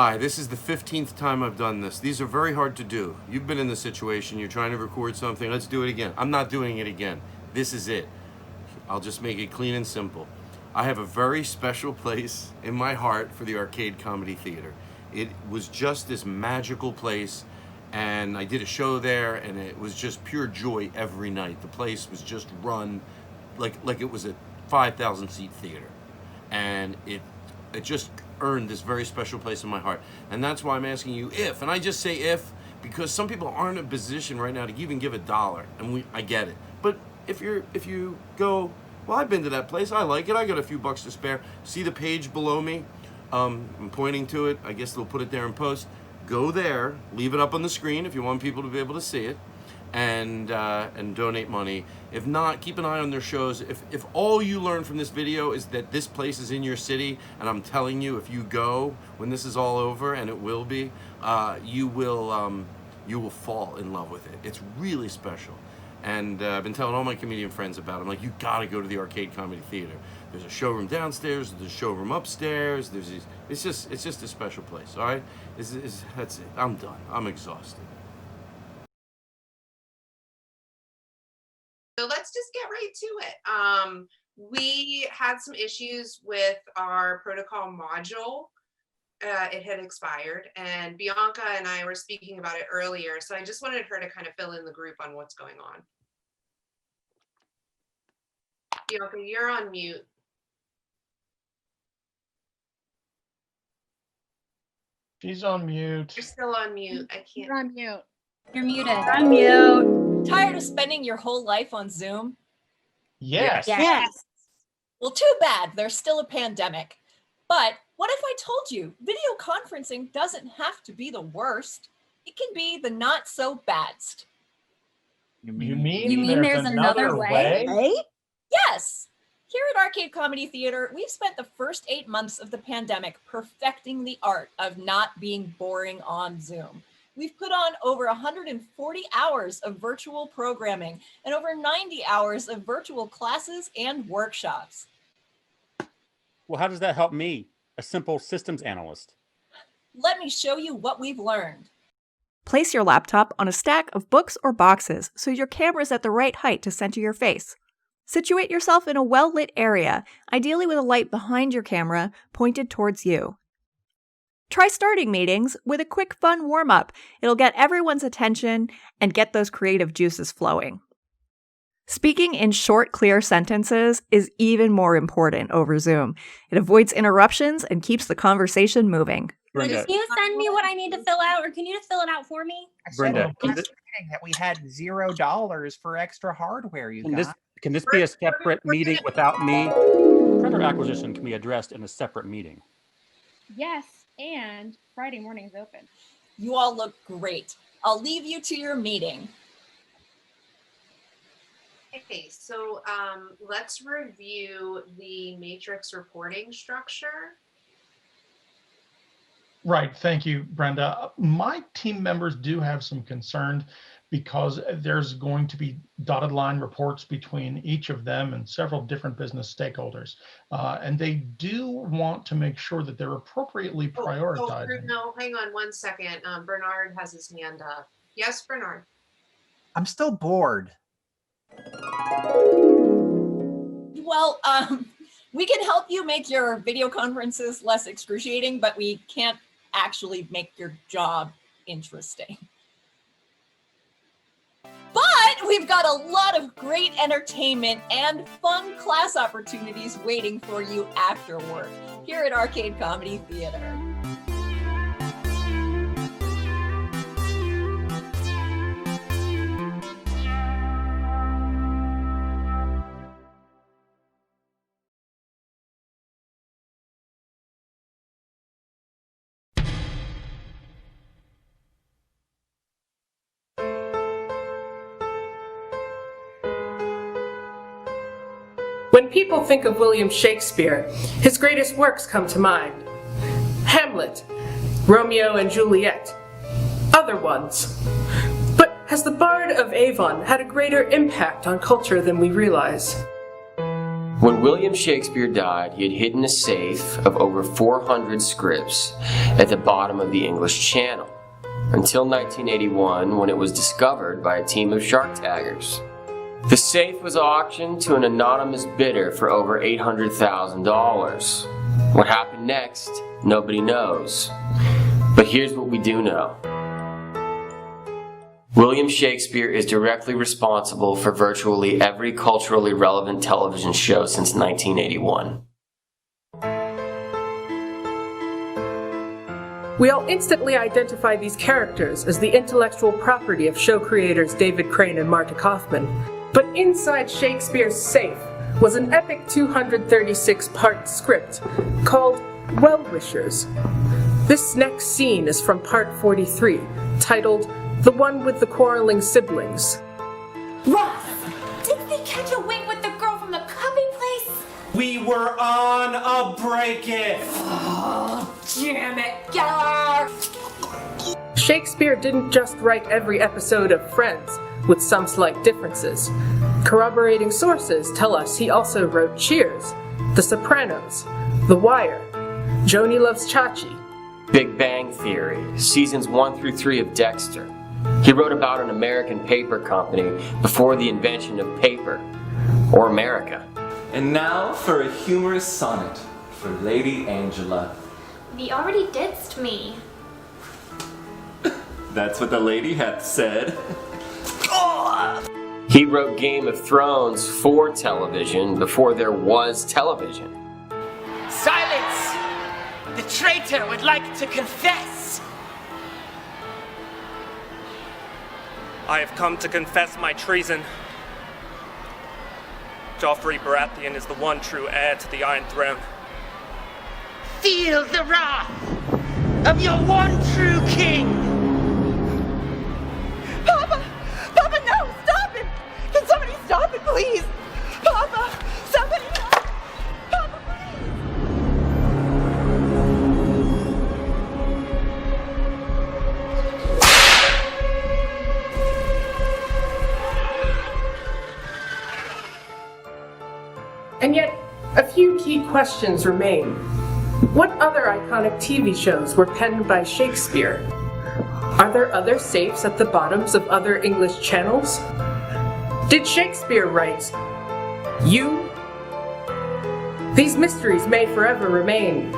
Hi, this is the 15th time I've done this. These are very hard to do. You've been in this situation, you're trying to record something, let's do it again. I'm not doing it again. This is it. I'll just make it clean and simple. I have a very special place in my heart for the Arcade Comedy Theater. It was just this magical place, and I did a show there, and it was just pure joy every night. The place was just run like it was a 5,000 seat theater, and it just earned this very special place in my heart. And that's why I'm asking you if, and I just say if because some people aren't in a position right now to even give $1, and I get it. But if you go, well, I've been to that place, I like it, I got a few bucks to spare. See the page below me? I'm pointing to it. I guess they'll put it there in post. Go there, leave it up on the screen if you want people to be able to see it, and donate money. If not, keep an eye on their shows. If all you learn from this video is that this place is in your city, and I'm telling you, if you go when this is all over, and it will be, you will fall in love with it. It's really special. And I've been telling all my comedian friends about it. I'm like, you gotta go to the Arcade Comedy Theater. There's a showroom downstairs, there's a showroom upstairs, it's just a special place, all right? That's it, I'm done, I'm exhausted. So let's just get right to it. We had some issues with our protocol module. It had expired, and Bianca and I were speaking about it earlier, so I just wanted her to kind of fill in the group on what's going on. Bianca, you're on mute. She's on mute. You're still on mute. I can't. You're on mute. You're muted. I'm mute. Tired of spending your whole life on Zoom? Yes. Yes. Well, too bad. There's still a pandemic. But what if I told you video conferencing doesn't have to be the worst? It can be the not so badst. You mean, You mean there's another way? Yes. Here at Arcade Comedy Theater, we've spent the first 8 months of the pandemic perfecting the art of not being boring on Zoom. We've put on over 140 hours of virtual programming and over 90 hours of virtual classes and workshops. Well, how does that help me, a simple systems analyst? Let me show you what we've learned. Place your laptop on a stack of books or boxes so your camera's at the right height to center your face. Situate yourself in a well-lit area, ideally with a light behind your camera pointed towards you. Try starting meetings with a quick, fun warm-up. It'll get everyone's attention and get those creative juices flowing. Speaking in short, clear sentences is even more important over Zoom. It avoids interruptions and keeps the conversation moving. Brenda, Can you send me what I need to fill out, or can you just fill it out for me? Brenda, I said last meeting that we had $0 for extra hardware you got. can this be a separate meeting without me? Printer acquisition can be addressed in a separate meeting. Yes, and Friday morning is open. You all look great. I'll leave you to your meeting. Okay, so let's review the matrix reporting structure. Right. Thank you, Brenda. My team members do have some concern because there's going to be dotted line reports between each of them and several different business stakeholders. And they do want to make sure that they're appropriately prioritizing. No, hang on one second. Bernard has his hand up. Yes, Bernard. I'm still bored. Well, we can help you make your video conferences less excruciating, but we can't actually make your job interesting. But we've got a lot of great entertainment and fun class opportunities waiting for you after work here at Arcade Comedy Theater. When people think of William Shakespeare, his greatest works come to mind. Hamlet, Romeo and Juliet, other ones. But has the Bard of Avon had a greater impact on culture than we realize? When William Shakespeare died, he had hidden a safe of over 400 scripts at the bottom of the English Channel, until 1981 when it was discovered by a team of shark taggers. The safe was auctioned to an anonymous bidder for over $800,000. What happened next, nobody knows. But here's what we do know. William Shakespeare is directly responsible for virtually every culturally relevant television show since 1981. We all instantly identify these characters as the intellectual property of show creators David Crane and Marta Kaufman. But inside Shakespeare's safe was an epic 236-part script called Well-Wishers. This next scene is from part 43, titled The One with the Quarreling Siblings. Ross, didn't they catch a wink with the girl from the cubby place? We were on a break-in. Oh, damn it, Geller! Shakespeare didn't just write every episode of Friends, with some slight differences. Corroborating sources tell us he also wrote Cheers, The Sopranos, The Wire, Joni Loves Chachi, Big Bang Theory, seasons 1 through 3 of Dexter. He wrote about an American paper company before the invention of paper, or America. And now for a humorous sonnet for Lady Angela. Thee already didst me. That's what the lady hath said. He wrote Game of Thrones for television before there was television. Silence! The traitor would like to confess. I have come to confess my treason. Joffrey Baratheon is the one true heir to the Iron Throne. Feel the wrath of your one true king. Papa! Papa, no! Stop it! Can somebody stop it, please? Papa! Somebody help! Papa, please! And yet, a few key questions remain. What other iconic TV shows were penned by Shakespeare? Are there other safes at the bottoms of other English channels? Did Shakespeare write You? These mysteries may forever remain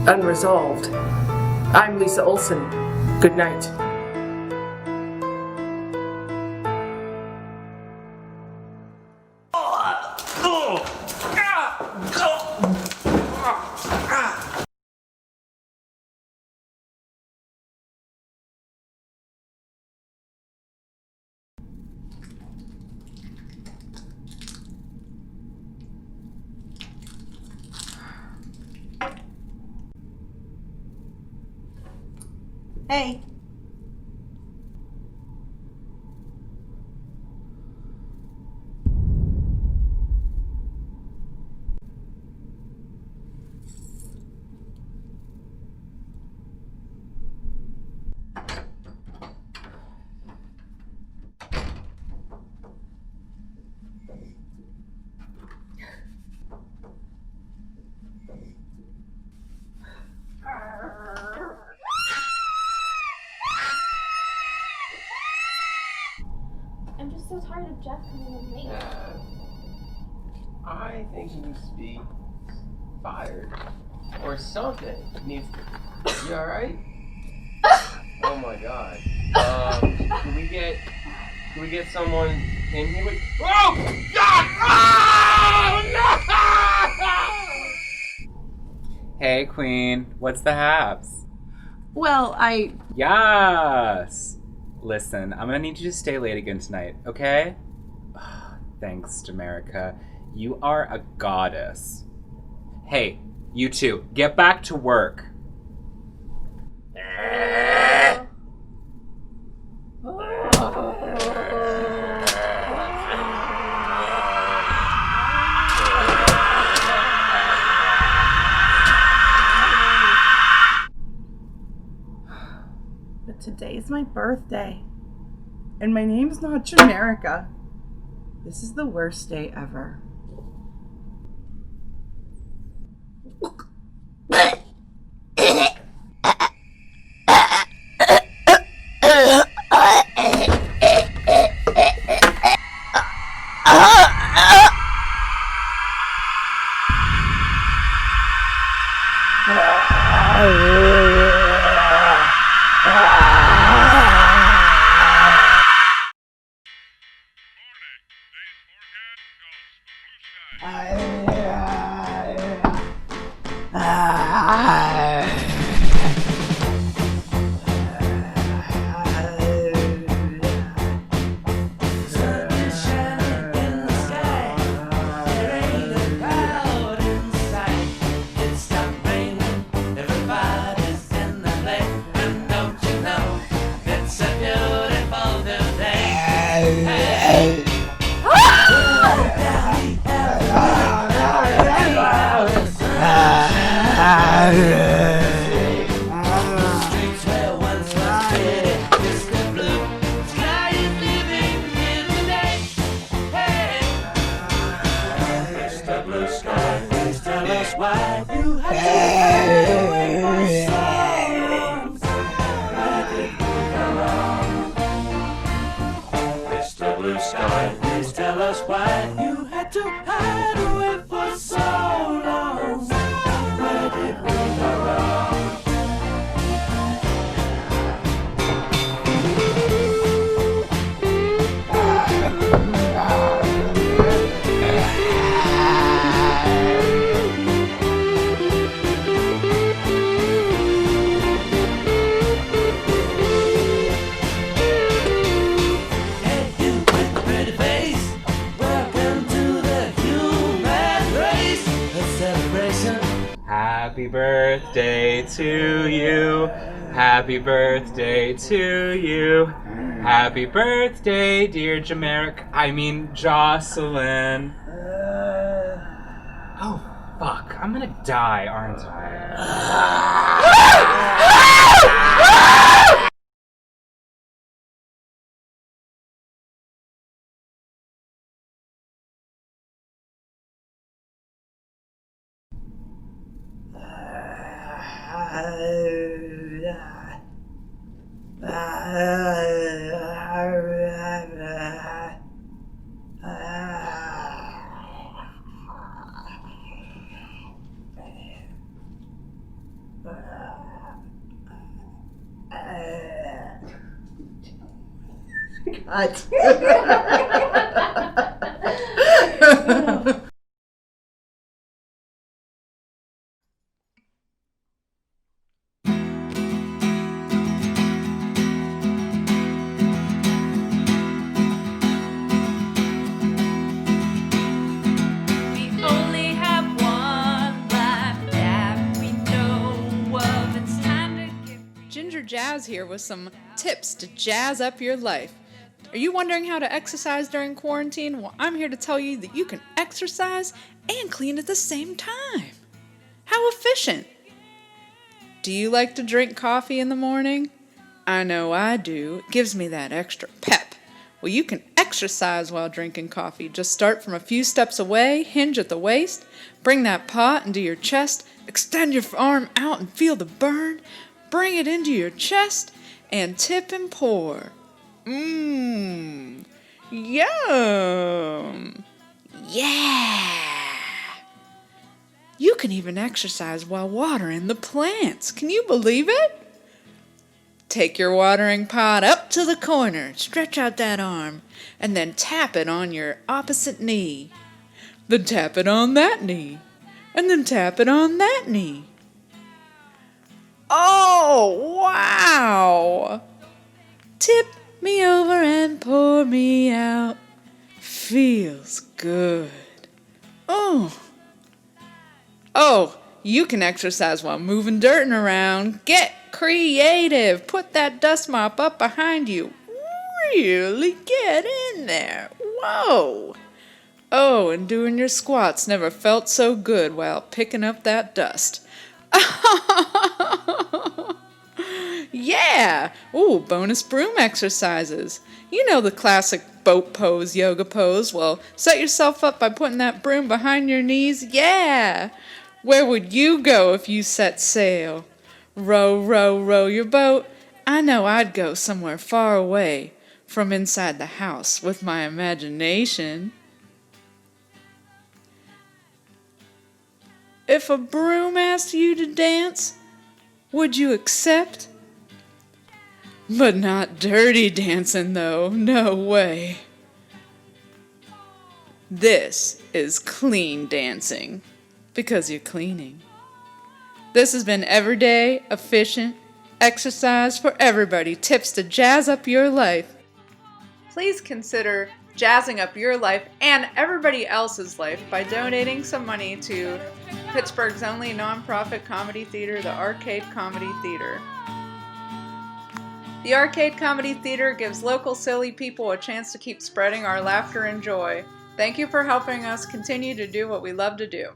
unresolved. I'm Lisa Olson. Good night. Hey. I'm just so tired of Jeff coming with me. I think he needs to be fired. Or something. You alright? Oh my god. Can we get someone in here with... Oh! God! Oh! No! Hey, Queen. What's the haps? Well, Yes! Listen, I'm gonna need you to stay late again tonight, okay? Thanks, Jamerica. You are a goddess. Hey, you two, get back to work. But today's my birthday. And my name's not Jamerica. This is the worst day ever. Happy birthday to you. Happy birthday to you. Happy birthday, dear Jocelyn. Oh, fuck. I'm gonna die, aren't I? Jazz here with some tips to jazz up your life. Are you wondering how to exercise during quarantine? Well, I'm here to tell you that you can exercise and clean at the same time. How efficient! Do you like to drink coffee in the morning? I know I do. It gives me that extra pep. Well, you can exercise while drinking coffee. Just start from a few steps away, hinge at the waist, bring that pot into your chest, extend your arm out and feel the burn. Bring it into your chest and tip and pour. Yum. Yeah. You can even exercise while watering the plants. Can you believe it? Take your watering pot up to the corner, stretch out that arm, and then tap it on your opposite knee. Then tap it on that knee, and then tap it on that knee. Oh, wow! Tip me over and pour me out. Feels good. Oh, you can exercise while moving dirt around. Get creative. Put that dust mop up behind you. Really get in there. Whoa. Oh, and doing your squats never felt so good while picking up that dust. Yeah! Ooh, bonus broom exercises. You know the classic boat pose, yoga pose. Well, set yourself up by putting that broom behind your knees. Yeah! Where would you go if you set sail? Row, row, row your boat. I know I'd go somewhere far away from inside the house with my imagination. If a broom asked you to dance, would you accept? But not dirty dancing, though. No way. This is clean dancing because you're cleaning. This has been everyday, efficient exercise for everybody. Tips to jazz up your life. Please consider jazzing up your life and everybody else's life by donating some money to Pittsburgh's only nonprofit comedy theater, the Arcade Comedy Theater. The Arcade Comedy Theater gives local silly people a chance to keep spreading our laughter and joy. Thank you for helping us continue to do what we love to do.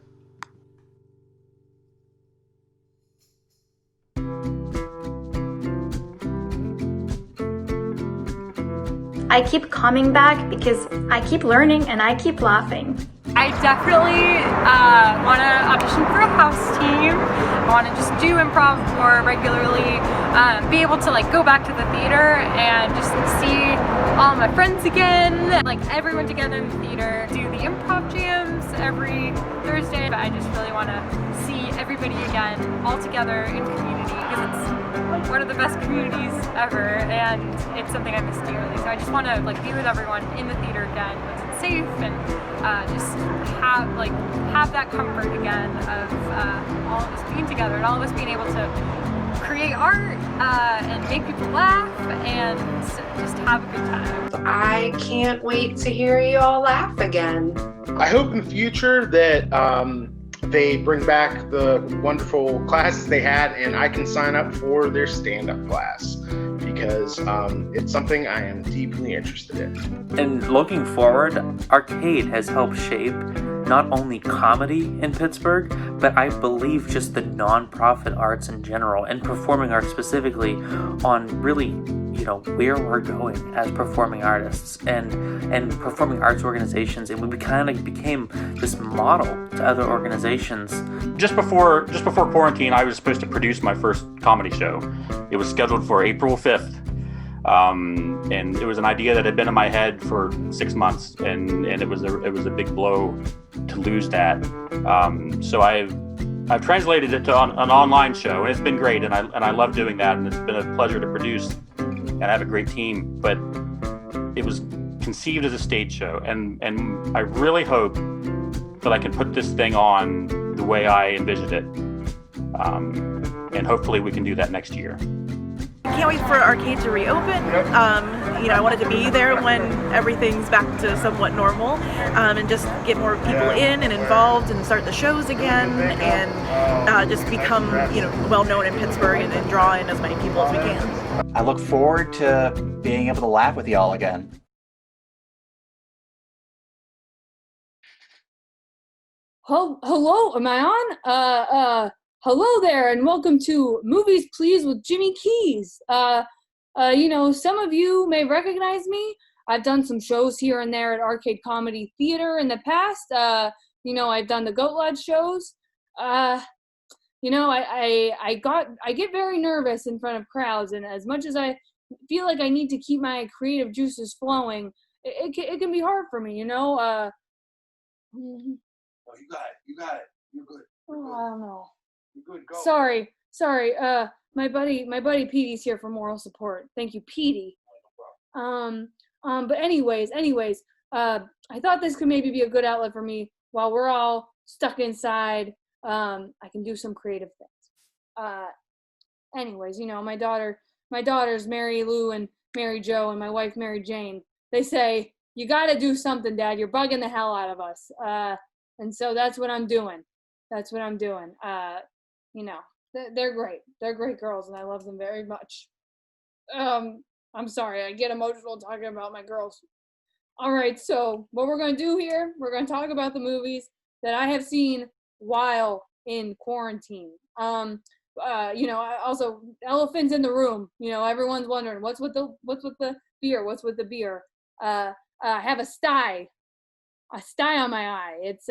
I keep coming back because I keep learning and I keep laughing. I definitely want to audition for a house team. I want to just do improv more regularly, be able to like go back to the theater and just see all my friends again, like everyone together in the theater, do the improv jams every Thursday. But I just really want to see everybody again, all together in community, because it's one of the best communities ever, and it's something I miss dearly. So I just want to like be with everyone in the theater again, when it's safe, and just have that comfort again of all of us being together and all of us being able to create art and make people laugh and just have a good time. I can't wait to hear you all laugh again. I hope in the future that they bring back the wonderful classes they had, and I can sign up for their stand-up class, because it's something I am deeply interested in. And looking forward, Arcade has helped shape not only comedy in Pittsburgh, but I believe just the nonprofit arts in general, and performing arts specifically, on really, where we're going as performing artists and performing arts organizations. And we kind of became this model to other organizations. Just before quarantine, I was supposed to produce my first comedy show. It was scheduled for April 5th. And it was an idea that had been in my head for 6 months, and it was a big blow to lose that. So I've translated it to an online show, and it's been great, and I love doing that, and it's been a pleasure to produce, and I have a great team. But it was conceived as a stage show, and I really hope that I can put this thing on the way I envisioned it, and hopefully we can do that next year. Can't wait for Arcade to reopen. I wanted to be there when everything's back to somewhat normal, and just get more people in and involved and start the shows again, and just become well known in Pittsburgh and draw in as many people as we can. I look forward to being able to laugh with y'all again. Hello, am I on? Hello there, and welcome to Movies Please with Jimmy Keys. Some of you may recognize me. I've done some shows here and there at Arcade Comedy Theater in the past. I've done the Goat Lodge shows. I get very nervous in front of crowds, and as much as I feel like I need to keep my creative juices flowing, it can be hard for me, Oh, you got it. You're good. Oh, I don't know. Good, go. Sorry. My buddy Petey's here for moral support. Thank you, Petey. But anyways, I thought this could maybe be a good outlet for me while we're all stuck inside. I can do some creative things. My daughters Mary Lou and Mary Jo, and my wife Mary Jane, they say, "You got to do something, Dad. You're bugging the hell out of us." And so that's what I'm doing. They're great. They're great girls, and I love them very much. I'm sorry, I get emotional talking about my girls. All right, so what we're going to do here, we're going to talk about the movies that I have seen while in quarantine. Also elephants in the room. Everyone's wondering what's with the beer. What's with the beer? I have a sty on my eye. It's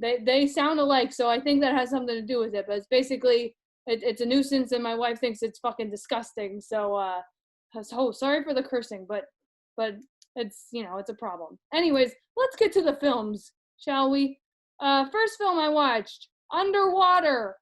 They sound alike, so I think that has something to do with it. But it's basically, it's a nuisance, and my wife thinks it's fucking disgusting. So sorry for the cursing, but it's it's a problem. Anyways, let's get to the films, shall we? First film I watched, Underwater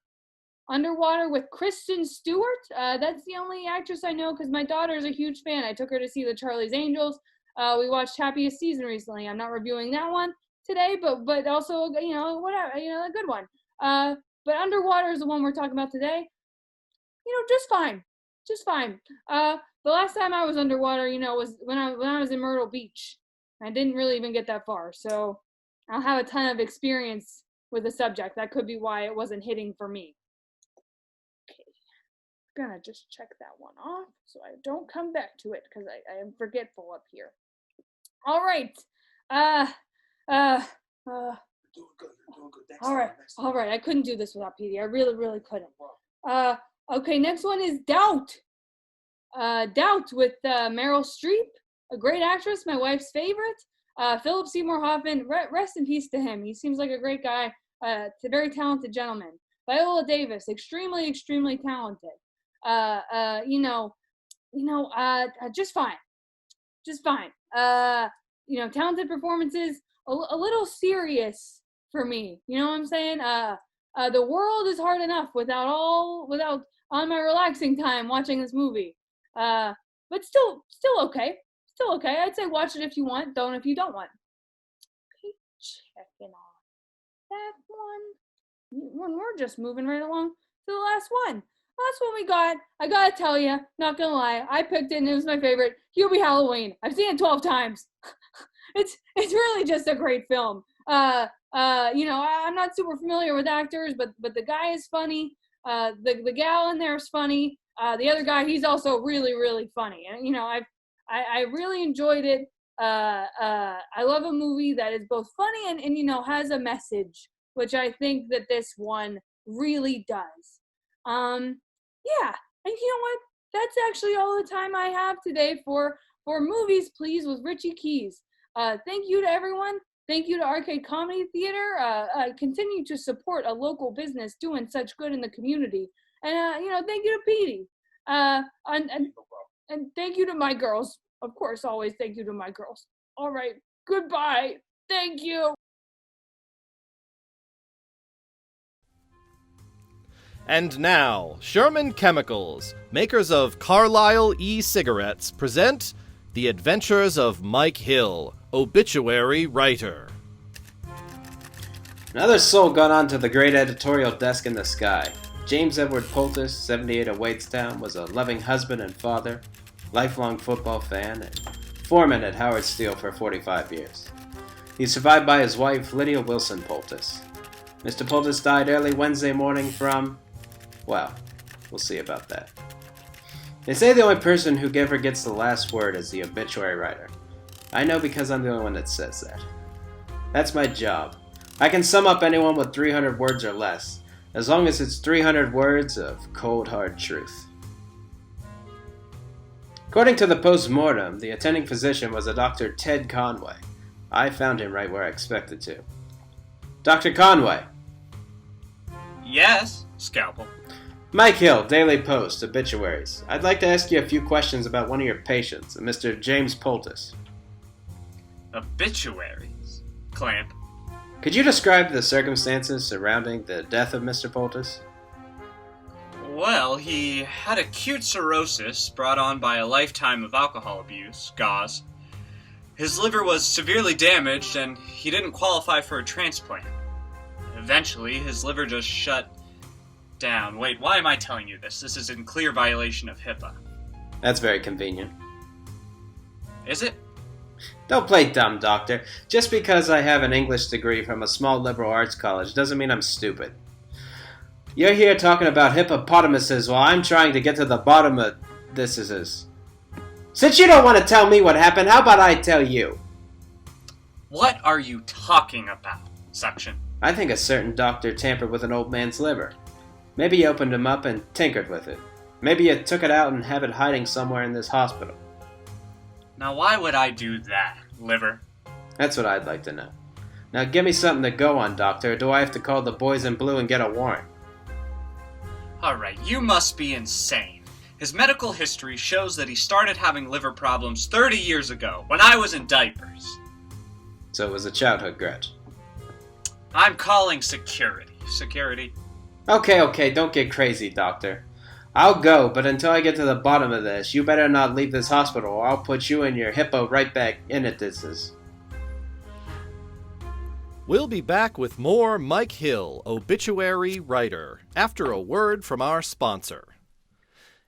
with Kristen Stewart. That's the only actress I know because my daughter's a huge fan. I took her to see the Charlie's Angels. We watched Happiest Season recently. I'm not reviewing that one. today, but also, whatever, a good one. But underwater is the one we're talking about today. Just fine. The last time I was underwater, was when I was in Myrtle Beach. I didn't really even get that far, so I'll have a ton of experience with the subject. That could be why it wasn't hitting for me. Okay, I'm gonna just check that one off so I don't come back to it because I am forgetful up here. All right. All right. I couldn't do this without PD. I really, really couldn't. Okay, next one is Doubt. Doubt with Meryl Streep, a great actress, my wife's favorite. Philip Seymour Hoffman, rest in peace to him. He seems like a great guy. A very talented gentleman. Viola Davis, extremely, extremely talented. Just fine. Talented performances, a little serious for me. You know what I'm saying? The world is hard enough without on my relaxing time watching this movie. But still okay. Still okay. I'd say watch it if you want, don't if you don't want. Okay, checking off that one. When we're just moving right along to the last one. Last one we got. I gotta tell you, not gonna lie, I picked it and it was my favorite. Hubie Halloween. I've seen it 12 times. It's really just a great film. I'm not super familiar with actors, but the guy is funny. The gal in there is funny. The other guy, he's also really, really funny. And I really enjoyed it. I love a movie that is both funny and has a message, which I think that this one really does. Yeah, and you know what? That's actually all the time I have today for Movies Please with Richie Keys. Thank you to everyone. Thank you to Arcade Comedy Theater. Continue to support a local business doing such good in the community. And thank you to Petey. And thank you to my girls. Of course, always thank you to my girls. All right, goodbye. Thank you. And now, Sherman Chemicals, makers of Carlisle e-cigarettes, present The Adventures of Mike Hill, obituary writer. Another soul got onto the great editorial desk in the sky. James Edward Poultice, 78 of Wadestown, was a loving husband and father, lifelong football fan, and foreman at Howard Steel for 45 years. He's survived by his wife, Lydia Wilson Poultice. Mr. Poultice died early Wednesday morning from, well, we'll see about that. They say the only person who ever gets the last word is the obituary writer. I know because I'm the only one that says that. That's my job. I can sum up anyone with 300 words or less, as long as it's 300 words of cold, hard truth. According to the post-mortem, the attending physician was a Dr. Ted Conway. I found him right where I expected to. Dr. Conway. Yes, Scalpel. Mike Hill, Daily Post, obituaries. I'd like to ask you a few questions about one of your patients, Mr. James Poultice. Obituaries? Clamp. Could you describe the circumstances surrounding the death of Mr. Poultice? Well, he had acute cirrhosis brought on by a lifetime of alcohol abuse, gauze. His liver was severely damaged and he didn't qualify for a transplant. Eventually, his liver just shut down. Wait, why am I telling you this? This is in clear violation of HIPAA. That's very convenient. Is it? Don't play dumb, Doctor. Just because I have an English degree from a small liberal arts college doesn't mean I'm stupid. You're here talking about hippopotamuses while I'm trying to get to the bottom of this. Since you don't want to tell me what happened, how about I tell you? What are you talking about, Suction? I think a certain doctor tampered with an old man's liver. Maybe you opened him up and tinkered with it. Maybe you took it out and have it hiding somewhere in this hospital. Now why would I do that, liver? That's what I'd like to know. Now give me something to go on, Doctor, or do I have to call the boys in blue and get a warrant? Alright, you must be insane. His medical history shows that he started having liver problems 30 years ago, when I was in diapers. So it was a childhood grudge. I'm calling security. Security? Okay, don't get crazy, Doctor. I'll go, but until I get to the bottom of this, you better not leave this hospital or I'll put you and your hippo right back in it. We'll be back with more Mike Hill, obituary writer, after a word from our sponsor.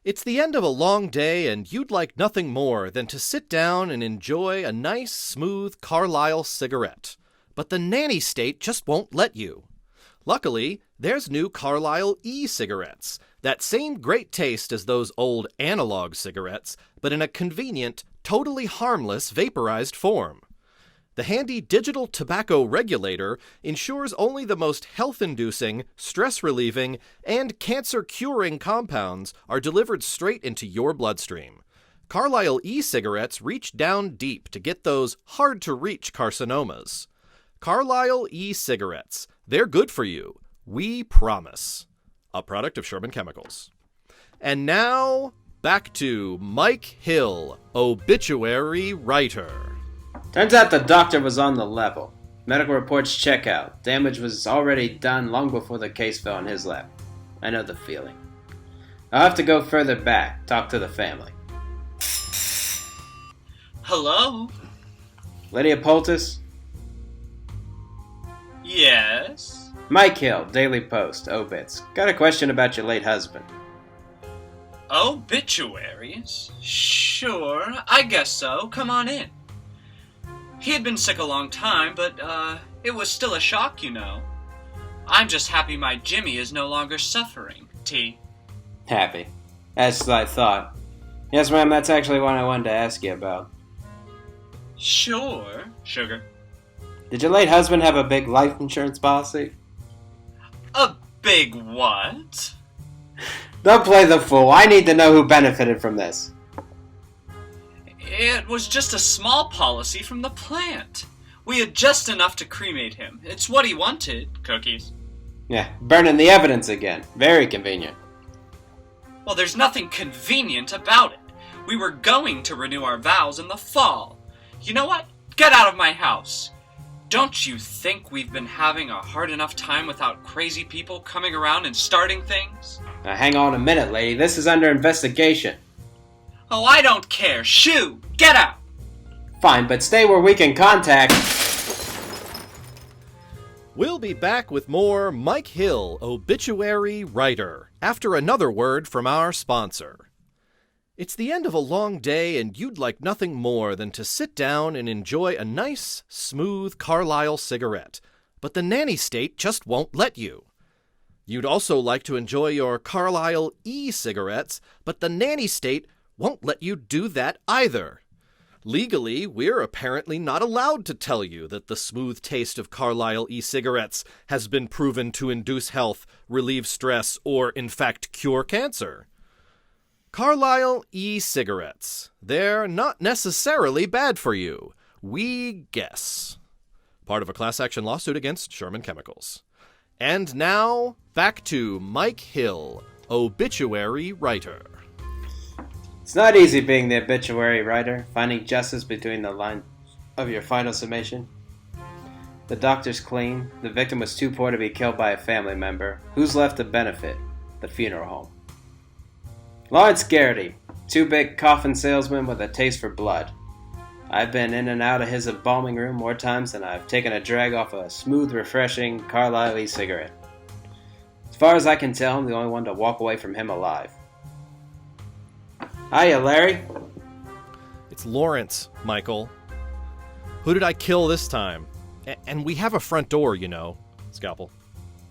It's the end of a long day, and you'd like nothing more than to sit down and enjoy a nice, smooth Carlisle cigarette. But the nanny state just won't let you. Luckily, there's new Carlisle e-cigarettes, that same great taste as those old analog cigarettes, but in a convenient, totally harmless vaporized form. The handy digital tobacco regulator ensures only the most health-inducing, stress-relieving, and cancer-curing compounds are delivered straight into your bloodstream. Carlisle e-cigarettes reach down deep to get those hard-to-reach carcinomas. Carlisle e-cigarettes. They're good for you. We promise. A product of Sherman Chemicals. And now, back to Mike Hill, obituary writer. Turns out the doctor was on the level. Medical reports check out. Damage was already done long before the case fell in his lap. I know the feeling. I'll have to go further back, talk to the family. Hello? Lydia Poultice? Yes? Mike Hill, Daily Post, Obits. Got a question about your late husband. Obituaries? Sure, I guess so. Come on in. He had been sick a long time, but, it was still a shock, you know. I'm just happy my Jimmy is no longer suffering, T. Happy. As I thought. Yes, ma'am, that's actually what I wanted to ask you about. Sure, sugar. Did your late husband have a big life insurance policy? A big what? Don't play the fool. I need to know who benefited from this. It was just a small policy from the plant. We had just enough to cremate him. It's what he wanted, cookies. Yeah, burning the evidence again. Very convenient. Well, there's nothing convenient about it. We were going to renew our vows in the fall. You know what? Get out of my house. Don't you think we've been having a hard enough time without crazy people coming around and starting things? Now hang on a minute, lady. This is under investigation. Oh, I don't care. Shoo! Get out! Fine, but stay where we can contact... We'll be back with more Mike Hill, obituary writer, after another word from our sponsor. It's the end of a long day, and you'd like nothing more than to sit down and enjoy a nice, smooth Carlisle cigarette, but the nanny state just won't let you. You'd also like to enjoy your Carlisle e-cigarettes, but the nanny state won't let you do that either. Legally, we're apparently not allowed to tell you that the smooth taste of Carlisle e-cigarettes has been proven to induce health, relieve stress, or in fact cure cancer. Carlisle e-cigarettes. They're not necessarily bad for you. We guess. Part of a class action lawsuit against Sherman Chemicals. And now, back to Mike Hill, obituary writer. It's not easy being the obituary writer, finding justice between the lines of your final summation. The doctor's clean. The victim was too poor to be killed by a family member. Who's left to benefit? The funeral home. Lawrence Garrity, too big coffin salesman with a taste for blood. I've been in and out of his embalming room more times than I've taken a drag off a smooth, refreshing Carlisle e-cigarette. As far as I can tell, I'm the only one to walk away from him alive. Hiya, Larry. It's Lawrence, Michael. Who did I kill this time? And we have a front door, you know. Scalpel.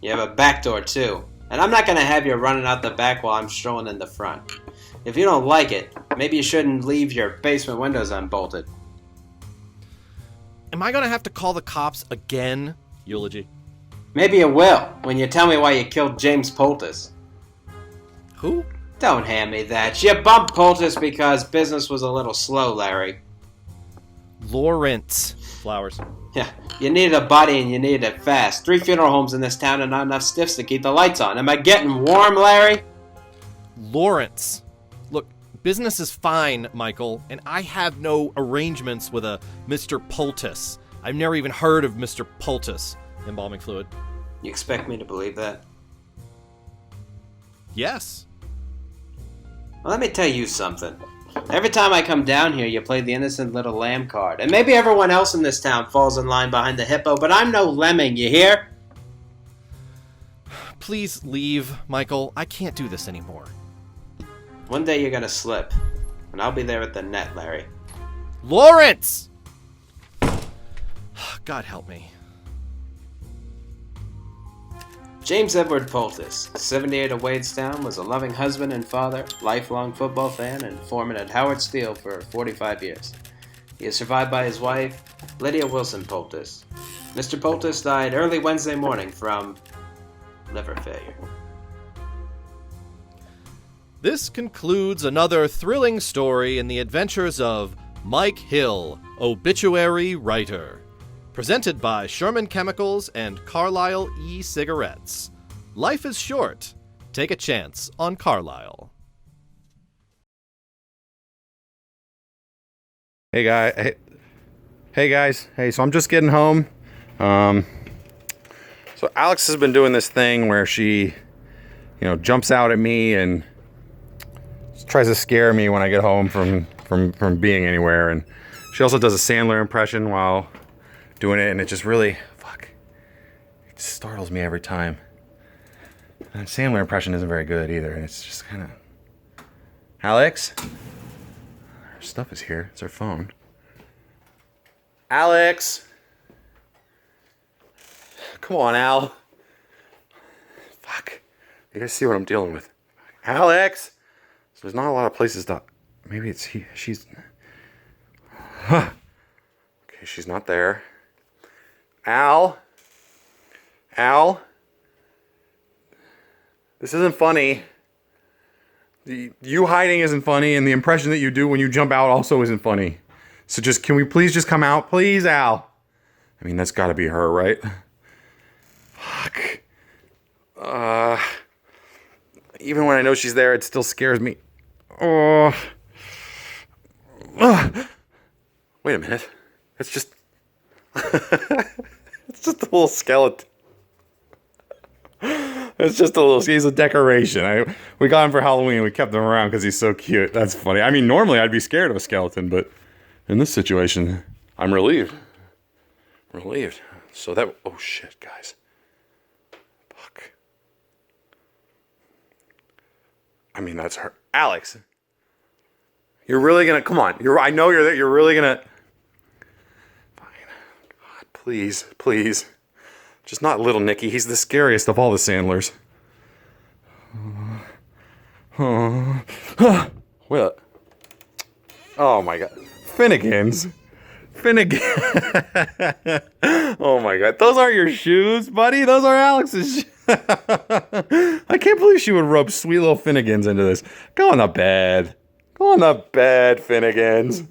You have a back door, too. And I'm not going to have you running out the back while I'm strolling in the front. If you don't like it, maybe you shouldn't leave your basement windows unbolted. Am I going to have to call the cops again? Eulogy. Maybe you will, when you tell me why you killed James Poultice. Who? Don't hand me that. You bumped Poultice because business was a little slow, Larry. Lawrence. Flowers. Yeah, you needed a body and you needed it fast. 3 funeral homes in this town and not enough stiffs to keep the lights on. Am I getting warm, Larry? Lawrence. Look, business is fine, Michael, and I have no arrangements with a Mr. Poultice. I've never even heard of Mr. Poultice. Embalming fluid. You expect me to believe that? Yes. Well, let me tell you something. Every time I come down here, you play the innocent little lamb card. And maybe everyone else in this town falls in line behind the hippo, but I'm no lemming, you hear? Please leave, Michael. I can't do this anymore. One day you're gonna slip, and I'll be there at the net, Larry. Lawrence! God help me. James Edward Poultice, 78 of Wadestown, was a loving husband and father, lifelong football fan, and foreman at Howard Steel for 45 years. He is survived by his wife, Lydia Wilson Poultice. Mr. Poultice died early Wednesday morning from liver failure. This concludes another thrilling story in the adventures of Mike Hill, obituary writer. Presented by Sherman Chemicals and Carlisle e-cigarettes. Life is short. Take a chance on Carlisle. Hey guys. Hey, so I'm just getting home. So Alex has been doing this thing where she, jumps out at me and tries to scare me when I get home from being anywhere. And she also does a Sandler impression while doing it, and it just really, it just startles me every time. And Sandler impression isn't very good either, and it's just kind of... Alex? Her stuff is here. It's her phone. Alex! Come on, Al. Fuck. You guys see what I'm dealing with. Alex! So there's not a lot of places to... Maybe it's she's... Huh. Okay, she's not there. Al? This isn't funny. You hiding isn't funny, and the impression that you do when you jump out also isn't funny. So can we please just come out? Please, Al. I mean, that's gotta be her, right? Fuck. Even when I know she's there, it still scares me. Oh. Wait a minute. It's just... It's just a little skeleton. It's just a little... He's a decoration. We got him for Halloween. We kept him around because he's so cute. That's funny. I mean, normally I'd be scared of a skeleton, but in this situation, I'm relieved. So that... Oh, shit, guys. Fuck. I mean, that's her. Alex. You're really gonna... Come on. I know you're there. You're really gonna... Please. Just not little Nicky. He's the scariest of all the Sandlers. What? Oh my god. Finnegan's. Oh my god. Those aren't your shoes, buddy. Those are Alex's shoes. I can't believe she would rub sweet little Finnegans into this. Go on the bed, Finnegans.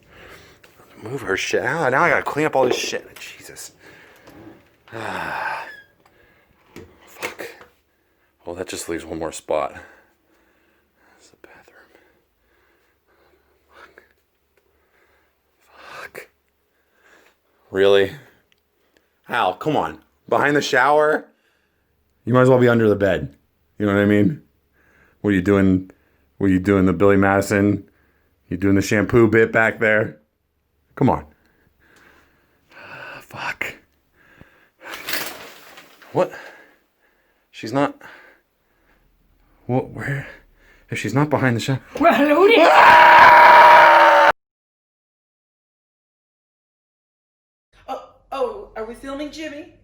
Move her shit. Now I gotta clean up all this shit. Jesus. Fuck. Well, that just leaves one more spot. That's the bathroom. Fuck. Really? Al, come on. Behind the shower? You might as well be under the bed. You know what I mean? What are you doing? The Billy Madison? You doing the shampoo bit back there? Come on. Fuck. What? She's not... What? Where? If she's not behind the shower... Well, hello there. Oh, are we filming, Jimmy?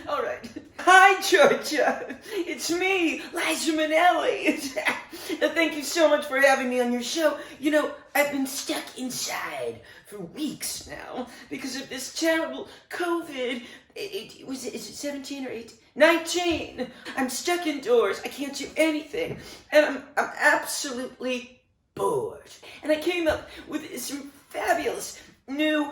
All right. Hi, Georgia. It's me, Liza Minnelli. Thank you so much for having me on your show. I've been stuck inside for weeks now because of this terrible COVID. Is it 17 or 18? 19. I'm stuck indoors. I can't do anything. And I'm absolutely bored. And I came up with some fabulous new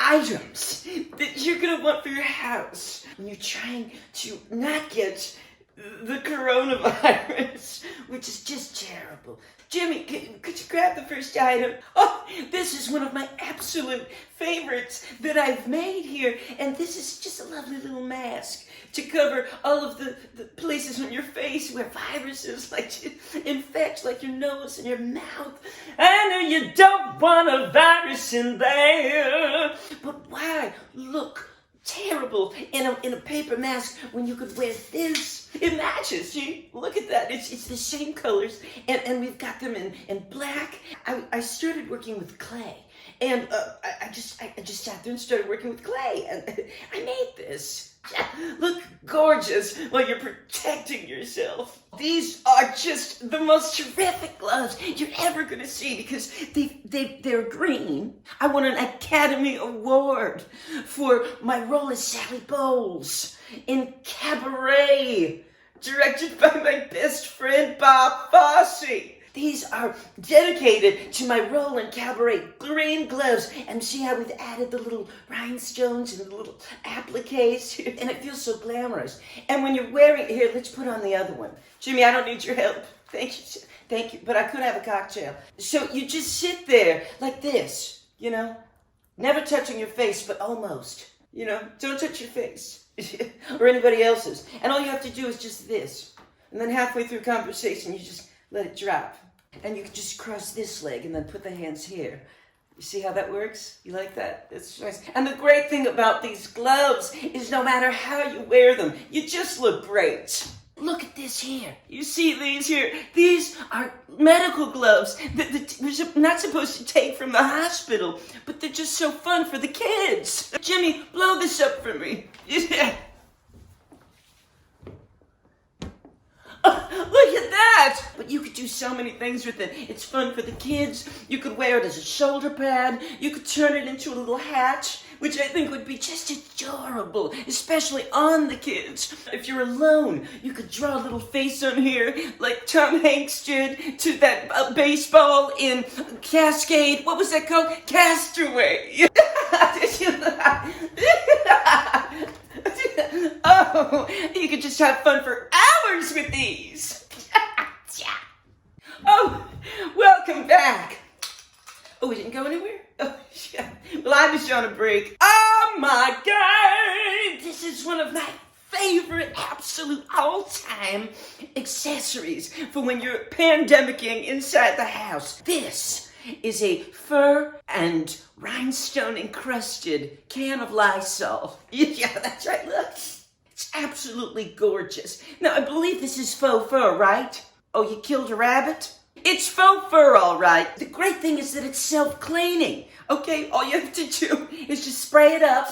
items that you're gonna want for your house when you're trying to not get the coronavirus, which is just terrible. Jimmy, could you grab the first item? Oh, this is one of my absolute favorites that I've made here, and this is just a lovely little mask to cover all of the places on your face where viruses like to infect, like your nose and your mouth. I know you don't want a virus in there, but why look terrible in a paper mask when you could wear this? It matches. See, look at that. It's the same colors, and we've got them in black. I started working with clay, and I just sat there and started working with clay, and I made this. Look gorgeous while you're protecting yourself. These are just the most terrific gloves you're ever gonna see because they're green. I won an Academy Award for my role as Sally Bowles in Cabaret, directed by my best friend Bob Fosse. These are dedicated to my role in Cabaret. Green gloves. And see how we've added the little rhinestones and the little appliques? And it feels so glamorous. And when you're wearing it, here, let's put on the other one. Jimmy, I don't need your help. Thank you. Thank you. But I could have a cocktail. So you just sit there like this, you know? Never touching your face, but almost. You know? Don't touch your face. Or anybody else's. And all you have to do is just this. And then halfway through conversation, you just let it drop. And you can just cross this leg and then put the hands here. You see how that works? You like that? That's nice. And the great thing about these gloves is no matter how you wear them, you just look great. Look at this here. You see these here? These are medical gloves that we're not supposed to take from the hospital, but they're just so fun for the kids. Jimmy, blow this up for me. Yeah. Look at that! But you could do so many things with it. It's fun for the kids. You could wear it as a shoulder pad. You could turn it into a little hat, which I think would be just adorable, especially on the kids. If you're alone, you could draw a little face on here, like Tom Hanks did to that baseball in Cascade. What was that called? Castaway. Oh, you could just have fun for hours with these. Oh, welcome back. Oh, we didn't go anywhere? Oh, yeah. Well, I was on a break. Oh my God! This is one of my favorite, absolute all-time accessories for when you're pandemicking inside the house. This is a fur and rhinestone-encrusted can of Lysol. Yeah, that's right, look. It's absolutely gorgeous. Now, I believe this is faux fur, right? Oh, you killed a rabbit? It's faux fur, all right. The great thing is that it's self-cleaning. Okay, all you have to do is just spray it up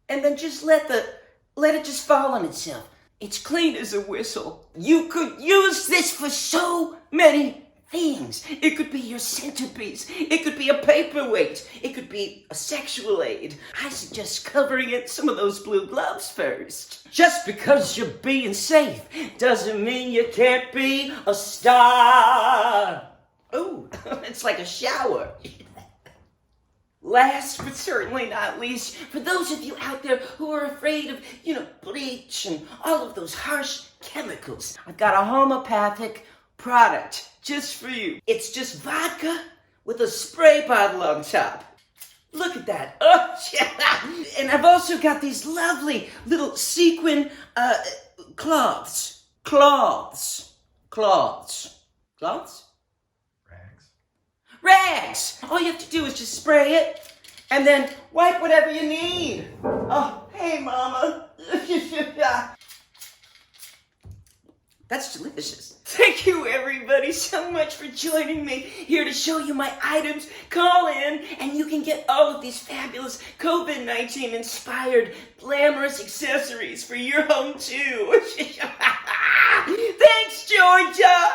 and then just let it just fall on itself. It's clean as a whistle. You could use this for so many things. It could be your centerpiece. It could be a paperweight. It could be a sexual aid. I suggest covering it in some of those blue gloves first. Just because you're being safe doesn't mean you can't be a star. Oh, it's like a shower. Last but certainly not least, for those of you out there who are afraid of, bleach and all of those harsh chemicals, I've got a homeopathic product just for you. It's just vodka with a spray bottle on top. Look at that. Oh, yeah. And I've also got these lovely little sequin cloths. Cloths? Rags. All you have to do is just spray it and then wipe whatever you need. Oh, hey, Mama. That's delicious. Thank you, everybody, so much for joining me here to show you my items. Call in, and you can get all of these fabulous COVID-19 inspired glamorous accessories for your home, too. Thanks, Georgia.